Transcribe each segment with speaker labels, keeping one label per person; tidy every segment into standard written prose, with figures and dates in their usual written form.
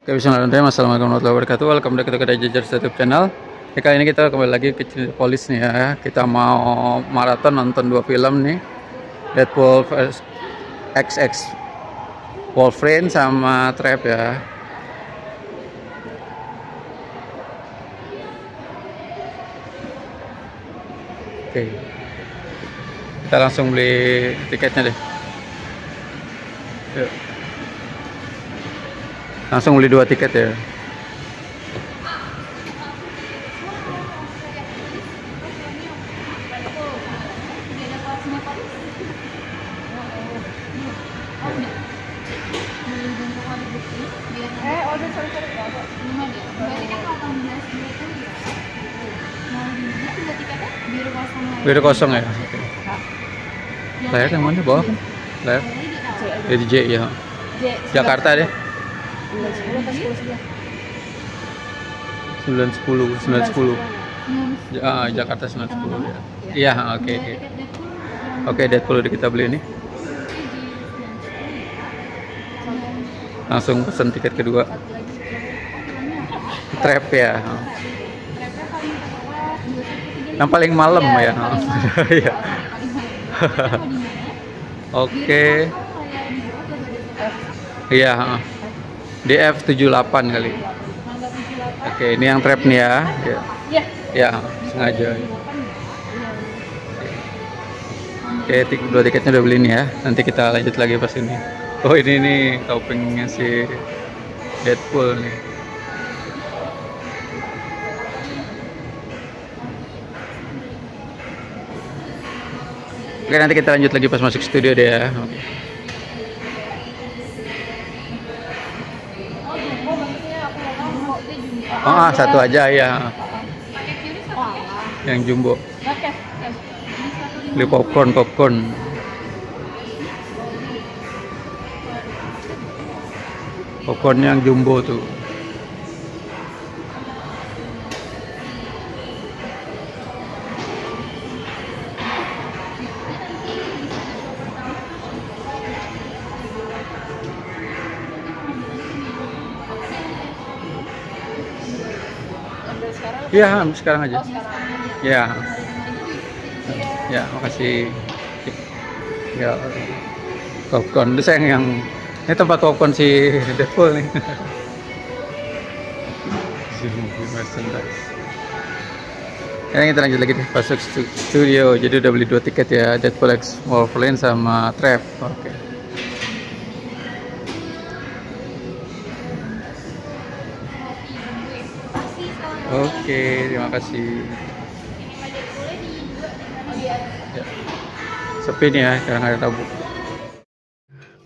Speaker 1: Oke, bismillahirrahmanirrahim. Assalamualaikum warahmatullahi wabarakatuh. Welcome back to Kedai Jajar YouTube channel. Kali ini kita kembali lagi ke Cinepolis nih ya. Kita mau maraton nonton dua film nih, Deadpool vs XX Wolverine sama Trap ya. Oke, kita langsung beli tiketnya deh. Yuk. Langsung beli 2 tiket ya. Biru kosong ya. Layar yang mana bawah kan? Layar jadi J ya. Jakarta deh. 910 Jakarta 910 ya. Iya, oke. Oke, Deadpool udah kita beli nih. Langsung pesen tiket kedua. Trap ya. Yang paling malam ya. Iya. Oke. Iya. Di F78 kali. Oke, ini yang trap nih ya. Ya, sengaja. Oke, 2 tiketnya udah beli nih ya. Nanti kita lanjut lagi pas ini. Oh, ini nih topengnya si Deadpool nih. Oke, nanti kita lanjut lagi pas masuk studio deh ya. Oke. Oh, satu aja ya. Yang jumbo. Beli popcorn. Popcornnya yang jumbo tuh. Iya, sekarang aja. Ya. Ya, makasih. Ya, popcorn itu sayang yang ini tempat popcorn si Deadpool nih. Sekarang kita lanjut lagi deh masuk studio. Jadi udah beli 2 tiket ya, Deadpool x Wolverine sama Trap. Oke. Oke, terima kasih. Ya. Sepi nih ya, sekarang hari Rabu.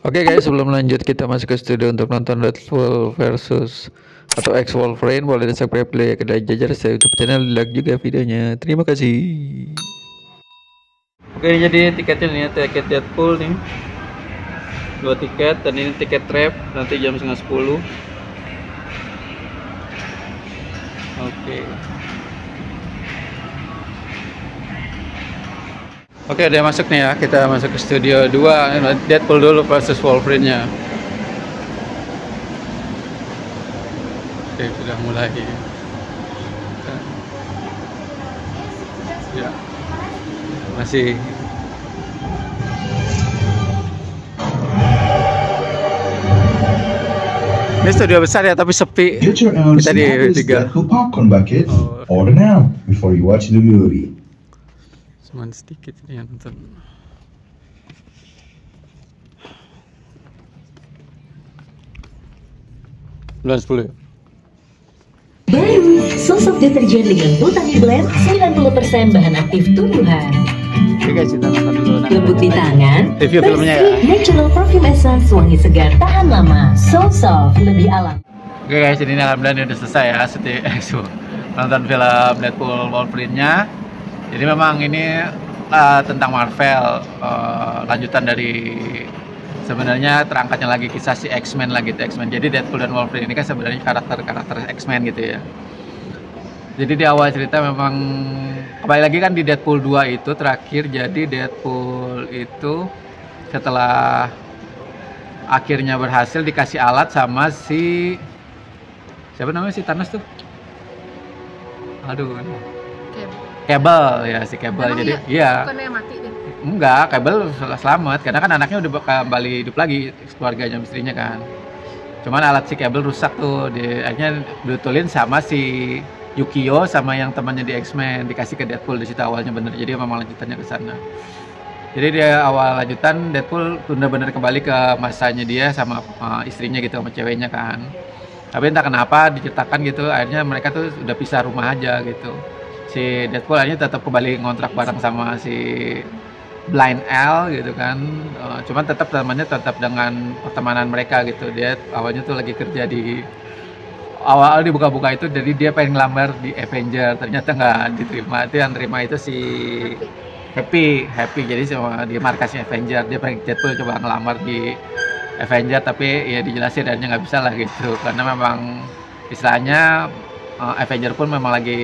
Speaker 1: Oke guys, sebelum lanjut kita masuk ke studio untuk nonton Deadpool versus atau X Wolverine, boleh di subscribe ya Kedai Jajar saya YouTube channel, like juga videonya. Terima kasih. Oke, ini jadi tiketnya nih ya, tiket Deadpool nih. 2 tiket dan ini tiket Trap nanti jam 9:30. Oke, udah masuk nih ya. Kita masuk ke studio 2 Deadpool dulu versus Wolverine-nya. Oke, sudah mulai. Ya. Masih. Ini studio besar ya, tapi sepi. Kita di 3.
Speaker 2: Popcorn bucket. Order now before you watch the movie.
Speaker 1: Cuman sedikit ini yang nonton. Bulan 10 ya?
Speaker 3: Baru, sosok deterjen dengan Botani Blend 90% bahan aktif tumbuhan.
Speaker 1: Oke guys, kita nonton dulu.
Speaker 3: Lembut di tangan,
Speaker 1: review filmnya ya.
Speaker 3: Natural Perfume Essence, wangi segar, tahan lama, so soft, lebih alami.
Speaker 1: Oke guys, ini alhamdulillah udah selesai ya nonton film Deadpool Wolverine-nya. Jadi memang ini tentang Marvel, lanjutan dari sebenarnya terangkatnya lagi kisah si X-Men lah gitu, X-Men. Jadi Deadpool dan Wolverine ini kan sebenarnya karakter X-Men gitu ya. Jadi di awal cerita memang kembali lagi kan di Deadpool 2 itu terakhir, jadi Deadpool itu setelah akhirnya berhasil dikasih alat sama si Siapa namanya si Thanos tuh? Aduh,
Speaker 4: Kayak
Speaker 1: Cable ya, si Cable.
Speaker 4: emang
Speaker 1: Jadi
Speaker 4: iya?
Speaker 1: iya,
Speaker 4: Bukannya mati deh.
Speaker 1: enggak, Cable selamat karena kan anaknya udah kembali hidup lagi, keluarganya, istrinya kan. Cuman alat si Cable rusak tuh, akhirnya dibetulin sama si Yukio sama yang temannya di X-Men, dikasih ke Deadpool di situ awalnya bener. Jadi memang lanjutannya ke sana. Jadi dia awal lanjutan Deadpool bener-bener kembali ke masanya dia sama istrinya gitu, sama ceweknya kan. Tapi entah kenapa diceritakan gitu, akhirnya mereka tuh udah pisah rumah aja gitu. Si Deadpool akhirnya tetap kembali ngontrak bareng sama si Blind Al gitu kan. Cuman tetap temannya tetap dengan pertemanan mereka gitu. Dia awalnya tuh lagi kerja di awal dibuka-buka itu, jadi dia pengen ngelamar di Avenger, ternyata nggak diterima. Itu yang terima itu si Happy. Jadi sama di markasnya Avenger, dia pengen Deadpool coba ngelamar di Avenger, tapi ya dijelasin akhirnya nggak bisa lah gitu, karena memang istilahnya Avenger pun memang lagi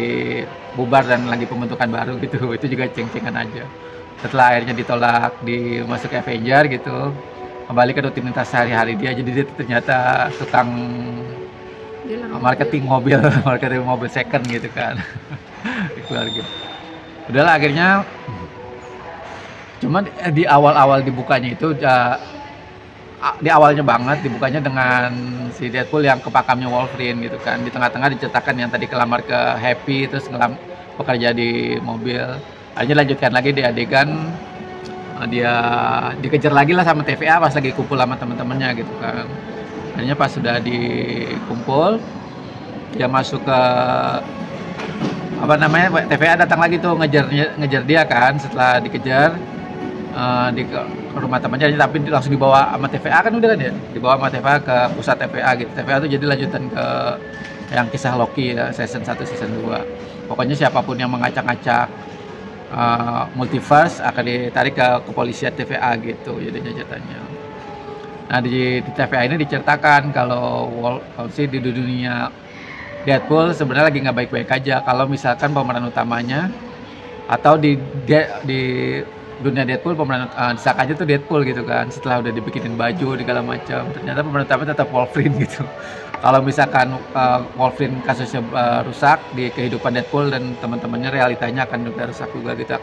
Speaker 1: bubar dan lagi pembentukan baru gitu. Itu juga ceng-cengan aja. Setelah akhirnya ditolak masuk Avenger gitu, kembali ke rutinitas sehari-hari dia. Jadi dia ternyata tukang marketing mobil second gitu kan. Di keluarga. Udahlah akhirnya, cuman di awal-awal dibukanya itu di awalnya banget dibukanya dengan si Deadpool yang ke pakamnya Wolverine gitu kan. Di tengah-tengah diceritakan yang tadi kelamar ke Happy, terus bekerja di mobil. Akhirnya lanjutkan lagi di adegan dia dikejar lagi lah sama TVA pas lagi kumpul sama teman-temannya gitu kan. Akhirnya pas sudah dikumpul, dia masuk ke apa namanya, TVA datang lagi tuh ngejar dia kan. Setelah dikejar di rumah temannya, tapi langsung dibawa sama TVA kan, udah kan ya, dibawa sama TVA ke pusat TVA gitu. TVA tuh jadi lanjutan ke yang kisah Loki ya, season 1 season 2. Pokoknya siapapun yang mengacak-acak multiverse akan ditarik ke kepolisian TVA gitu jadinya ceritanya. Nah di TVA ini diceritakan kalau di dunia Deadpool sebenarnya lagi nggak baik-baik aja. Kalau misalkan pemeran utamanya atau di dunia Deadpool pemeran disangkanya tuh Deadpool gitu kan, setelah udah dibikinin baju segala macam, ternyata pemeran utamanya tetap Wolverine gitu. Kalau misalkan Wolverine kasusnya rusak di kehidupan Deadpool dan teman-temannya, realitanya akan juga rusak juga gitu,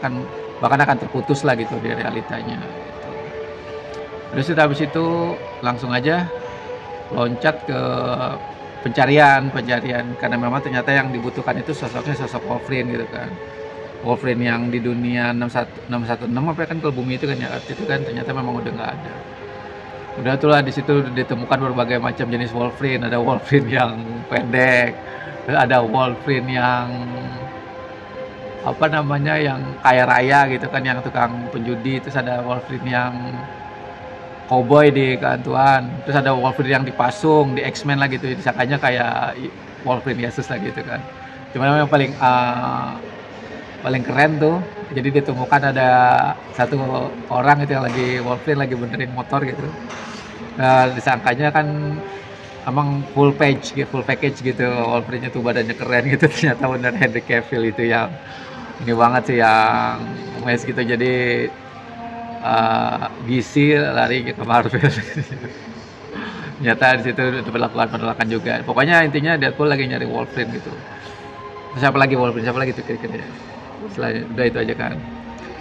Speaker 1: bahkan akan terputus lah gitu di realitanya gitu. Terus habis itu langsung aja loncat ke pencarian karena memang ternyata yang dibutuhkan itu sosok Wolverine gitu kan. Wolverine yang di dunia 616 apa kan, ke bumi itu kan ya, itu kan ternyata memang udah nggak ada. Udah itulah di situ ditemukan berbagai macam jenis Wolverine. Ada Wolverine yang pendek, ada Wolverine yang apa namanya, yang kaya raya gitu kan, yang tukang penjudi. Terus ada Wolverine yang cowboy di kehantuan. Terus ada Wolverine yang dipasung di X-Men lah gitu, disangkanya kayak Wolverine Yesus lah gitu kan. Cuman yang paling keren tuh, jadi ditemukan ada satu orang itu yang lagi Wolverine lagi benerin motor gitu. Disangkanya kan emang full package gitu, Wolverine-nya tuh badannya keren gitu, ternyata bener Henry Cavill itu yang ini banget sih, yang mes gitu. Jadi DC lari ke Marvel. Ternyata di situ diberlakukan penolakan juga. Pokoknya intinya Deadpool lagi nyari Wolverine gitu. Siapa lagi tuh kira-kira? Selain udah itu aja kan.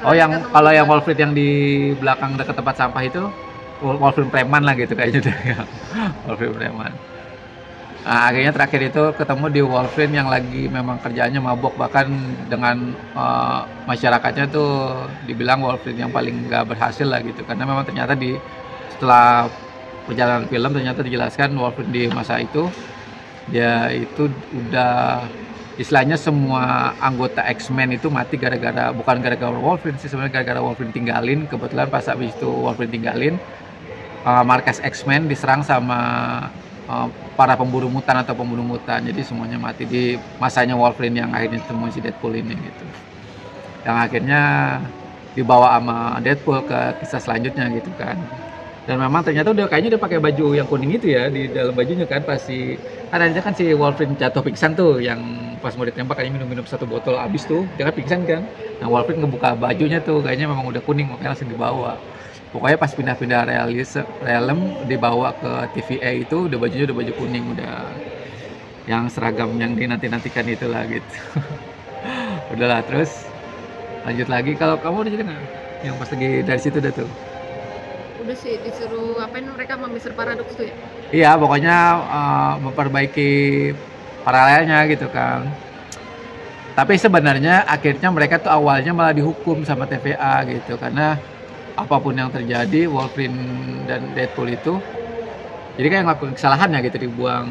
Speaker 1: Kalau yang Wolverine yang di belakang dekat tempat sampah itu Wolverine preman lah gitu kayaknya deh ya. Wolverine preman. Nah, akhirnya terakhir itu ketemu di Wolverine yang lagi memang kerjaannya mabok, bahkan dengan masyarakatnya tuh dibilang Wolverine yang paling nggak berhasil lah gitu, karena memang ternyata setelah perjalanan film ternyata dijelaskan Wolverine di masa itu dia itu udah istilahnya semua anggota X-Men itu mati bukan gara-gara Wolverine sih sebenarnya, gara-gara Wolverine tinggalin. Kebetulan pas habis itu Wolverine tinggalin, markas X-Men diserang sama para pemburu mutan. Jadi semuanya mati di masanya Wolverine yang akhirnya temuin si Deadpool ini gitu. Yang akhirnya dibawa sama Deadpool ke kisah selanjutnya gitu kan. Dan memang ternyata kayaknya udah pakai baju yang kuning itu ya, di dalam bajunya kan ada kan si Wolverine jatuh pingsan tuh, yang pas mau ditembak kayaknya minum satu botol abis tuh dia kan pingsan kan. Nah Wolverine ngebuka bajunya tuh kayaknya memang udah kuning, makanya langsung dibawa. Pokoknya pas pindah-pindah realm dibawa ke TVA itu bajunya udah baju kuning, udah yang seragam yang dinanti-nantikan itulah gitu. Udahlah, terus lanjut lagi. Kalau kamu udah jadi nggak yang pas lagi dari situ udah tuh?
Speaker 4: Udah sih, disuruh apain mereka sama Mr. Paradox tuh ya?
Speaker 1: Iya, pokoknya memperbaiki paralelnya gitu kan. Tapi sebenarnya akhirnya mereka tuh awalnya malah dihukum sama TVA gitu, karena apapun yang terjadi Wolverine dan Deadpool itu jadi kayak ngelakuin kesalahannya gitu, dibuang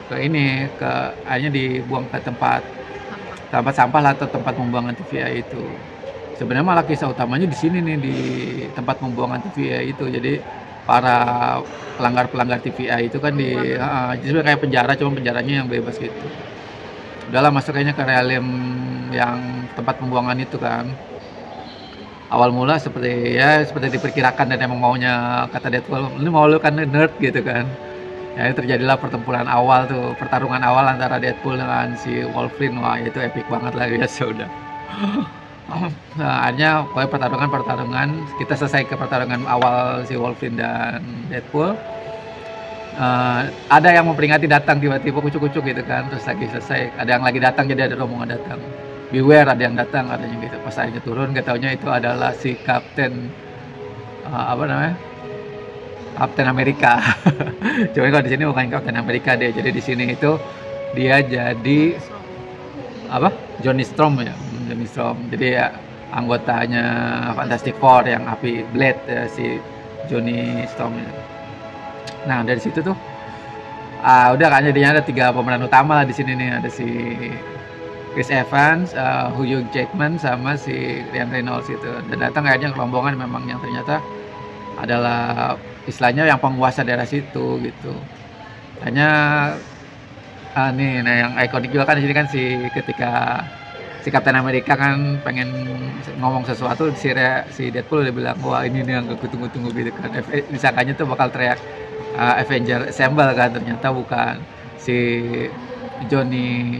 Speaker 1: ke ini, akhirnya dibuang ke tempat sampah lah, atau tempat pembuangan TVA itu. Sebenarnya malah kisah utamanya di sini nih, di tempat pembuangan TVA itu. Jadi para pelanggar TVA itu kan jadi kayak penjara, cuma penjaranya yang bebas gitu. Udahlah, masuk kayaknya ke realm yang tempat pembuangan itu kan. Awal mula seperti diperkirakan, dan emang maunya kata Deadpool, ini mau lu kan nerd gitu kan. Ya, terjadilah pertempuran awal tuh, pertarungan awal antara Deadpool dengan si Wolverine. Wah, itu epic banget lah ya, sudah. Nah, akhirnya pertarungan kita selesai ke pertarungan awal si Wolverine dan Deadpool. Ada yang memperingati datang tiba-tiba kucuk-kucuk gitu kan, terus lagi selesai ada yang lagi datang, jadi ada rombongan datang. Beware, ada yang datang katanya gitu. Pas akhirnya turun, gak taunya itu adalah si Captain Captain Amerika. Cuma kalau di sini bukan Captain Amerika dia. Jadi di sini itu dia jadi Johnny Storm ya, Johnny Storm. Jadi ya anggotanya Fantastic Four yang api Blade ya, si Johnny Storm ya. Nah, dari situ tuh udah kan jadinya ada 3 pemeran utama lah di sini nih. Ada si Chris Evans, Hugh Jackman, sama si Ryan Reynolds gitu. Dan datang kayaknya rombongan memang yang ternyata adalah istilahnya yang penguasa daerah situ gitu. Hanya yang ikonik juga kan di sini kan ketika si Captain America kan pengen ngomong sesuatu, si Deadpool udah bilang, wah ini nih yang aku tunggu-tunggu gitu kan. Disangkanya tuh bakal teriak Avenger Assemble kan, ternyata bukan. Si Johnny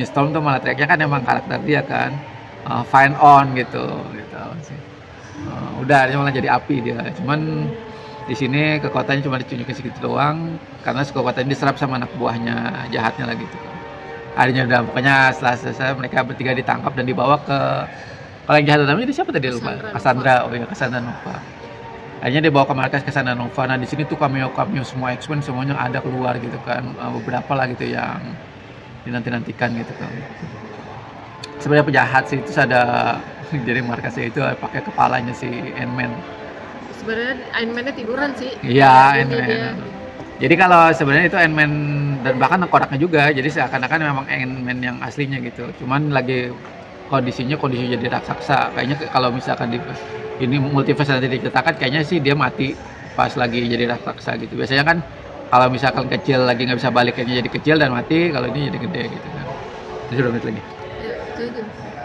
Speaker 1: Storm tuh malah teriaknya kan emang karakter dia kan, fine on gitu sih. Udah malah jadi api dia. Cuman di sini kekuatannya cuma ditunjukin segitu doang, karena kekuatannya diserap sama anak buahnya jahatnya lah gitu. Akhirnya udah, pokoknya setelah selesai mereka bertiga ditangkap dan dibawa ke, kalau yang jahat namanya itu siapa tadi lupa? Cassandra. Oh iya, Cassandra Nova. Akhirnya dibawa ke markas Cassandra Nova. Nah, di sini tuh cameo semua X-Men semuanya ada keluar gitu kan. Beberapa lah gitu yang dinanti-nantikan gitu kan. Sebenarnya penjahat sih itu ada jadi markasnya itu pakai kepalanya si Ant-Man.
Speaker 4: Sebenarnya Ant-Man-nya tiduran sih.
Speaker 1: Iya, Ant-Man. Jadi kalau sebenarnya itu Ant-Man, dan bahkan kodaknya juga, jadi seakan-akan memang Ant-Man yang aslinya gitu. Cuman lagi kondisi jadi raksasa. Kayaknya kalau misalkan ini multiverse nanti diceritakan, kayaknya sih dia mati pas lagi jadi raksasa gitu. Biasanya kan kalau misalkan kecil lagi nggak bisa balik, kayaknya jadi kecil dan mati, kalau ini jadi gede gitu kan. Itu 2 menit lagi.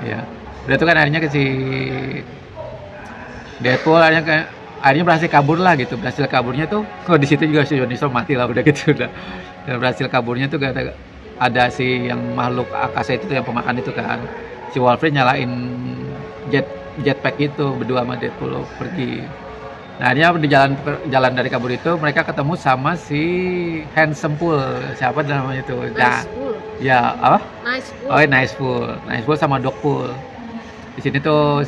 Speaker 1: Iya. Udah tuh kan akhirnya ke si Deadpool akhirnya berhasil kabur lah gitu. Berhasil kaburnya tuh, di situ juga si Johnny Storm mati lah udah gitu udah. Dan berhasil kaburnya tuh ada si yang makhluk angkasa itu tuh yang pemakan itu kan. Si Wolverine nyalain jetpack itu berdua sama Deadpool pergi. Nah, dia di jalan dari kabur itu mereka ketemu sama si Handsome Pool. Siapa namanya itu? Ya, apa? Nice Pool sama Doc Pool. Di sini tuh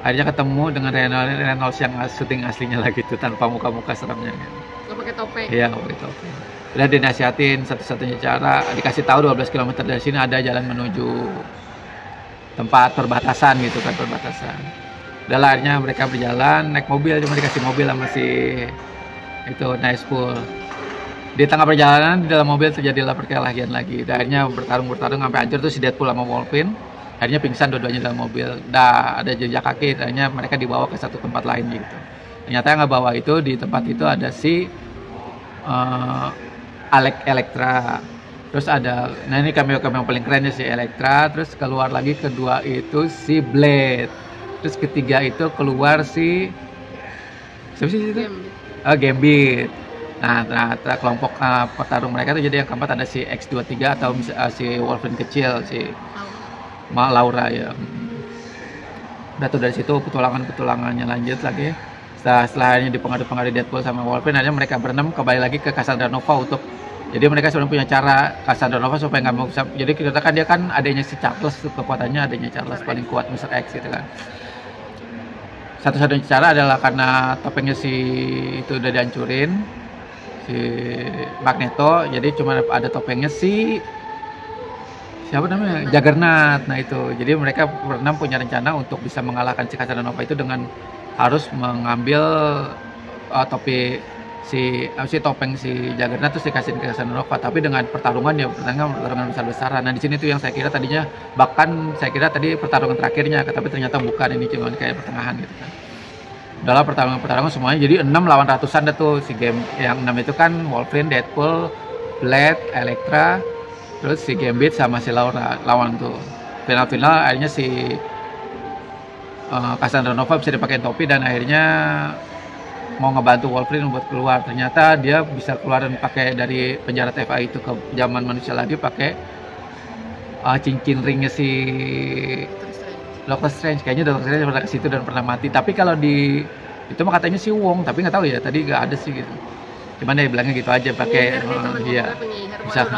Speaker 1: akhirnya ketemu dengan Reynolds yang syuting aslinya lagi tuh, tanpa muka-muka seramnya.
Speaker 4: Nggak pakai topeng.
Speaker 1: Iya, nggak pakai topeng. Udah dinasihatin satu-satunya cara, dikasih tahu 12 km dari sini ada jalan menuju tempat perbatasan gitu kan, perbatasan. Udah akhirnya mereka berjalan naik mobil, cuma dikasih mobil sama si itu Nice Pool. Di tengah perjalanan di dalam mobil terjadilah perkelahian lagi. Akhirnya bertarung sampai hancur tuh si Deadpool sama Wolverine. Akhirnya pingsan dua-duanya dalam mobil. Ada jejak kaki, akhirnya mereka dibawa ke satu tempat lain gitu. Ternyata yang nggak bawa itu, di tempat itu ada si Elektra. Terus ada, nah ini cameo paling kerennya si Elektra. Terus keluar lagi kedua itu si Blade. Terus ketiga itu keluar si siapa sih itu? Gambit. Nah, ternyata kelompok petarung mereka tuh jadi yang keempat ada si X23 atau si Wolverine kecil, si Laura ya. Udah tuh dari situ petualangannya lanjut lagi. setelahnya dipengaruhi Deadpool sama Wolverine, akhirnya mereka berenam kembali lagi ke Cassandra Nova untuk, jadi mereka sebenarnya punya cara Cassandra Nova supaya nggak mau bisa, jadi kita kan dia kan adanya si Charles, kekuatannya adanya Charles paling kuat Mr. X gitu kan. Satu-satunya cara adalah karena topengnya si itu udah dihancurin, si Magneto, jadi cuma ada topengnya si siapa namanya, Juggernaut. Nah itu, jadi mereka berenam punya rencana untuk bisa mengalahkan si Cassandra Nova itu dengan harus mengambil topi si topeng si Juggernaut terus dikasih ke Cassandra Nova, tapi dengan pertarungan besar-besaran. Nah di sini tuh yang saya kira tadinya, bahkan saya kira tadi pertarungan terakhirnya, tapi ternyata bukan, ini cuma kayak pertengahan gitu kan. Dalam pertarungan semuanya jadi 6 lawan ratusan dah tuh si game. Yang 6 itu kan Wolverine, Deadpool, Blade, Elektra, terus si Gambit sama si Laura lawan tuh. Final akhirnya si Cassandra Nova bisa dipakai topi dan akhirnya mau ngebantu Wolverine buat keluar. Ternyata dia bisa keluar dan pakai dari penjara TVA itu ke zaman manusia lagi pakai cincin ringnya si Doctor Strange. Kayaknya Doctor Strange pernah ke situ dan pernah mati. Tapi kalau di itu mah katanya si Wong, tapi nggak tahu ya. Tadi nggak ada sih gitu. Cuman dia bilangnya gitu aja pakai dia bisa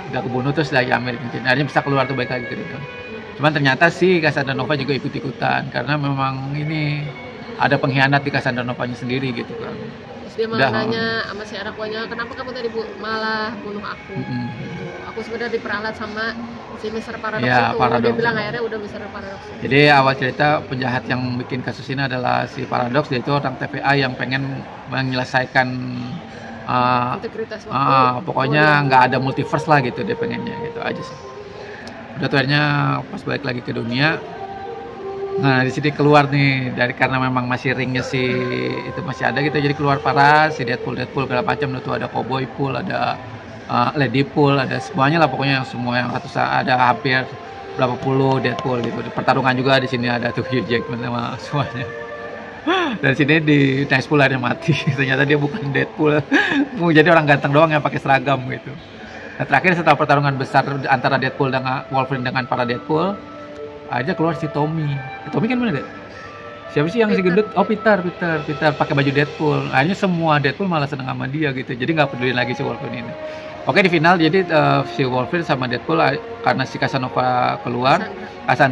Speaker 1: udah kebunuh terus lagi ambil cincin. Akhirnya bisa keluar tuh baik lagi gitu. Cuman ternyata si Cassandra Nova juga ikut-ikutan karena memang ini ada pengkhianat di Cassandra Nova-nya sendiri gitu kan.
Speaker 4: Terus dia malah nanya sama si anak buahnya, kenapa kamu tadi malah bunuh aku? Gitu. Aku sebenarnya diperalat sama si Mr. Paradox
Speaker 1: ya,
Speaker 4: itu.
Speaker 1: Paradox.
Speaker 4: Dia bilang akhirnya udah Mr. Paradox.
Speaker 1: Jadi awal cerita penjahat yang bikin kasus ini adalah si Paradox, dia itu orang TVA yang pengen menyelesaikan
Speaker 4: integritas waktu.
Speaker 1: Pokoknya nggak ada multiverse lah gitu dia pengennya, gitu aja sih. Udah tuh akhirnya pas balik lagi ke dunia. Nah di sini keluar nih dari, karena memang masih ringnya si itu masih ada gitu, jadi keluar para si Deadpool segala macam tuh, ada Cowboy Pool, ada Lady Pool, ada semuanya lah pokoknya, semua yang ratusan, ada hampir berapa puluh Deadpool gitu. Pertarungan juga di sini ada tuh Hugh Jackman sama semuanya. Dan sini di Deadpool akhirnya mati. Ternyata dia bukan Deadpool, mau jadi orang ganteng doang yang pakai seragam gitu. Nah, terakhir setelah pertarungan besar antara Deadpool dengan Wolverine dengan para Deadpool, aja keluar si Tommy. Tommy kan mana deh? Siapa sih yang si gendut? Oh Peter pakai baju Deadpool. Akhirnya semua Deadpool malah seneng sama dia gitu. Jadi nggak peduli lagi si Wolverine ini. Oke, di final jadi si Wolverine sama Deadpool karena si Cassandra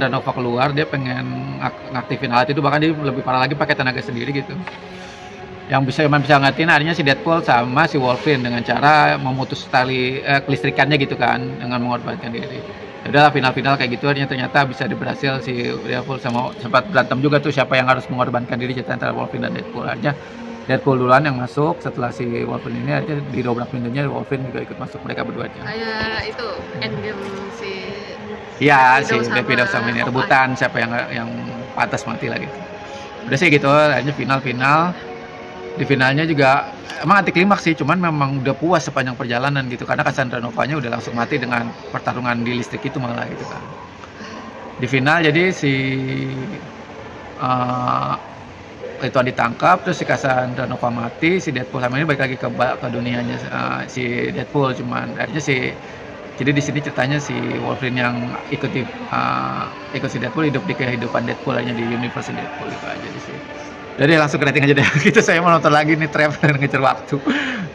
Speaker 1: Nova keluar, dia pengen ngaktifin alat itu, bahkan dia lebih parah lagi pakai tenaga sendiri gitu. Yang bisa ngatin akhirnya si Deadpool sama si Wolverine dengan cara memutus tali kelistrikannya gitu kan, dengan mengorbankan diri. Udah final kayak gitu, akhirnya ternyata bisa berhasil si Deadpool sama, sempat berantem juga tuh siapa yang harus mengorbankan diri antara Wolverine dan Deadpool. Akhirnya Deadpool duluan yang masuk, setelah si Wolverine ini akhirnya didobrak pintunya, Wolverine juga ikut masuk, mereka berdua aja.
Speaker 4: Kayak itu endgame si
Speaker 1: Black Widow sama ini rebutan siapa yang pantas mati lah gitu. Udah sih gitu, akhirnya final. Di finalnya juga emang anti klimaks sih, cuman memang udah puas sepanjang perjalanan gitu, karena Cassandra Nova-nya udah langsung mati dengan pertarungan di listrik itu malah gitu kan. Di final jadi si itu ditangkap, terus si Cassandra Nova mati, si Deadpool sama ini balik lagi ke dunianya si Deadpool, cuman akhirnya jadi di sini ceritanya si Wolverine yang ikut si Deadpool hidup di kehidupan Deadpool hanya di universe Deadpool itu aja di sini. Jadi langsung ke rating aja deh. Gitu saya mau nonton lagi nih Trap dan ngejar waktu.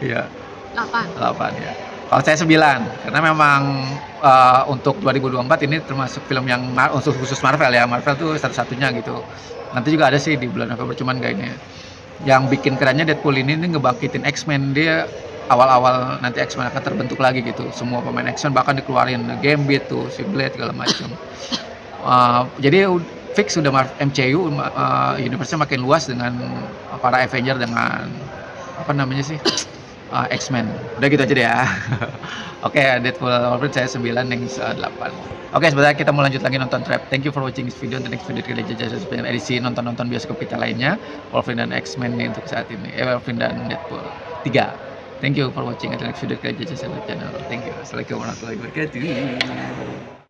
Speaker 1: Iya. 8 ya. Kalau saya 9 karena memang untuk 2024 ini termasuk film yang khusus Marvel ya. Marvel tuh satu-satunya gitu. Nanti juga ada sih di bulan November, cuman kayaknya yang bikin kerennya Deadpool ini ngebangkitin X-Men. Dia awal-awal nanti X-Men akan terbentuk lagi gitu. Semua pemain X-Men bahkan dikeluarin Gambit tuh, si Blade segala macam. Jadi fix sudah MCU universe-nya makin luas dengan para Avenger dengan apa namanya sih X-Men. Udah gitu aja deh ya. Oke, Deadpool Wolverine saya 9, yang 8. Oke, sebentar kita mau lanjut lagi nonton Trap. Thank you for watching this video. Untuk next video kita jajah sepanjang edisi nonton bioskop kita lainnya, Wolverine dan X-Men nih untuk saat ini. Wolverine dan Deadpool 3. Thank you for watching. Until next video kita jajah channel. Thank you. Assalamualaikum warahmatullahi wabarakatuh.